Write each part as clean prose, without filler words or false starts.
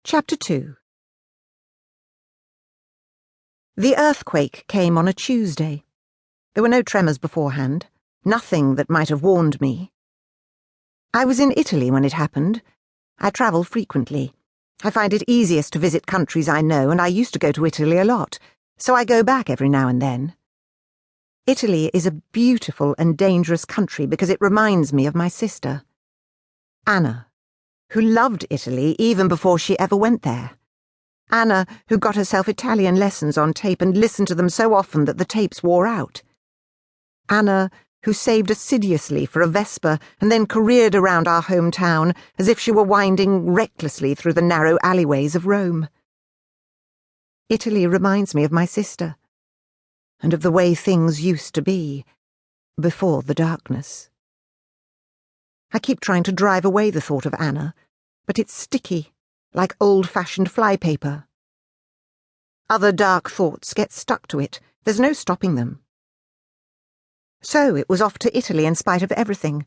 Chapter 2. The earthquake came on a Tuesday. There were no tremors beforehand, nothing that might have warned me. I was in Italy when it happened. I travel frequently. I find it easiest to visit countries I know, and I used to go to Italy a lot, so I go back every now and then. Italy is a beautiful and dangerous country because it reminds me of my sister, Anna, who loved Italy even before she ever went there. Anna, who got herself Italian lessons on tape and listened to them so often that the tapes wore out. Anna, who saved assiduously for a Vespa and then careered around our hometown as if she were winding recklessly through the narrow alleyways of Rome. Italy reminds me of my sister, and of the way things used to be, before the darkness. I keep trying to drive away the thought of Anna, but it's sticky, like old-fashioned flypaper. Other dark thoughts get stuck to it. There's no stopping them. So it was off to Italy in spite of everything.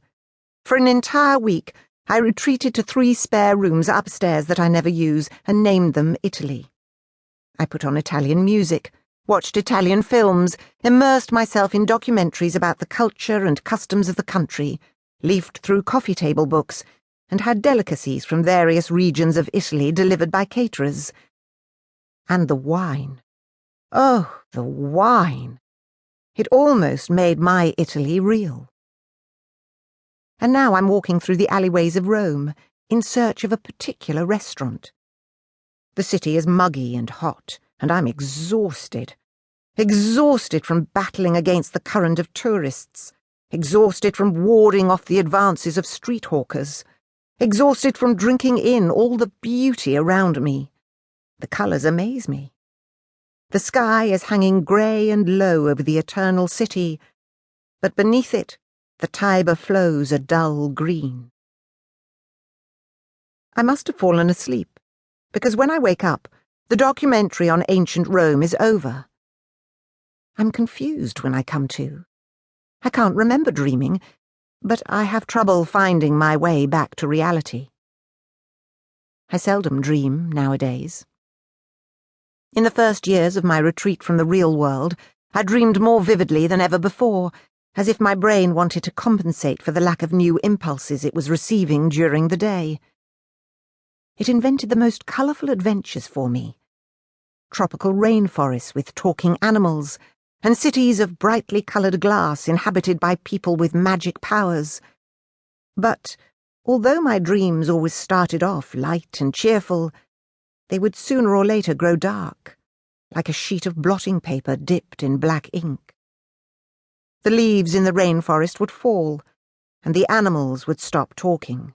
For an entire week, I retreated to 3 spare rooms upstairs that I never use and named them Italy. I put on Italian music, watched Italian films, immersed myself in documentaries about the culture and customs of the country, leafed through coffee table books, and had delicacies from various regions of Italy delivered by caterers. And the wine. Oh, the wine! It almost made my Italy real. And now I'm walking through the alleyways of Rome in search of a particular restaurant. The city is muggy and hot, and I'm exhausted. Exhausted from battling against the current of tourists. Exhausted from warding off the advances of street hawkers. Exhausted from drinking in all the beauty around me. The colours amaze me. The sky is hanging grey and low over the eternal city, but beneath it, the Tiber flows a dull green. I must have fallen asleep, because when I wake up, the documentary on ancient Rome is over. I'm confused when I come to. I can't remember dreaming, but I have trouble finding my way back to reality. I seldom dream nowadays. In the first years of my retreat from the real world, I dreamed more vividly than ever before, as if my brain wanted to compensate for the lack of new impulses it was receiving during the day. It invented the most colourful adventures for me. Tropical rainforests with talking animals, and cities of brightly coloured glass inhabited by people with magic powers. But, although my dreams always started off light and cheerful, they would sooner or later grow dark, like a sheet of blotting paper dipped in black ink. The leaves in the rainforest would fall, and the animals would stop talking.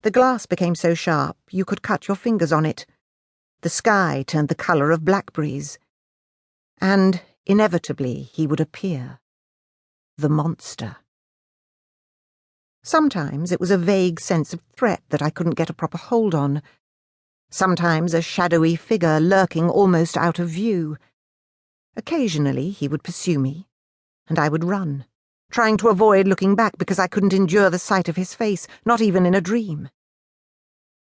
The glass became so sharp you could cut your fingers on it. The sky turned the colour of blackberries. And, inevitably, he would appear. The monster. Sometimes it was a vague sense of threat that I couldn't get a proper hold on. Sometimes a shadowy figure lurking almost out of view. Occasionally he would pursue me, and I would run, trying to avoid looking back because I couldn't endure the sight of his face, not even in a dream.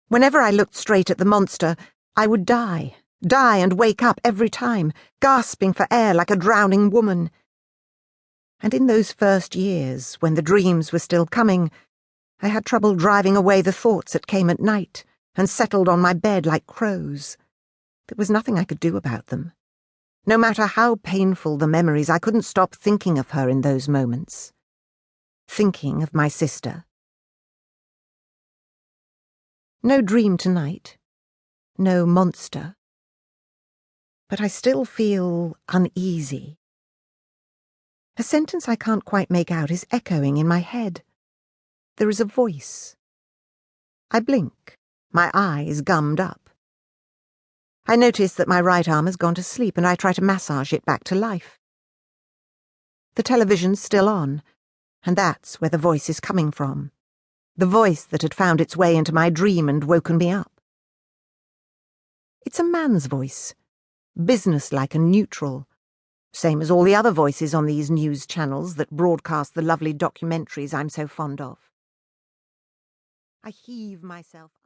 Whenever I looked straight at the monster, I would die and wake up every time, gasping for air like a drowning woman. And in those first years, when the dreams were still coming, I had trouble driving away the thoughts that came at night and settled on my bed like crows. There was nothing I could do about them. No matter how painful the memories, I couldn't stop thinking of her in those moments. Thinking of my sister. No dream tonight. No monster. But I still feel uneasy. A sentence I can't quite make out is echoing in my head. There is a voice. I blink, my eyes gummed up. I notice that my right arm has gone to sleep and I try to massage it back to life. The television's still on, and that's where the voice is coming from. The voice that had found its way into my dream and woken me up. It's a man's voice. Businesslike and neutral, same as all the other voices on these news channels that broadcast the lovely documentaries I'm so fond of. I heave myself up.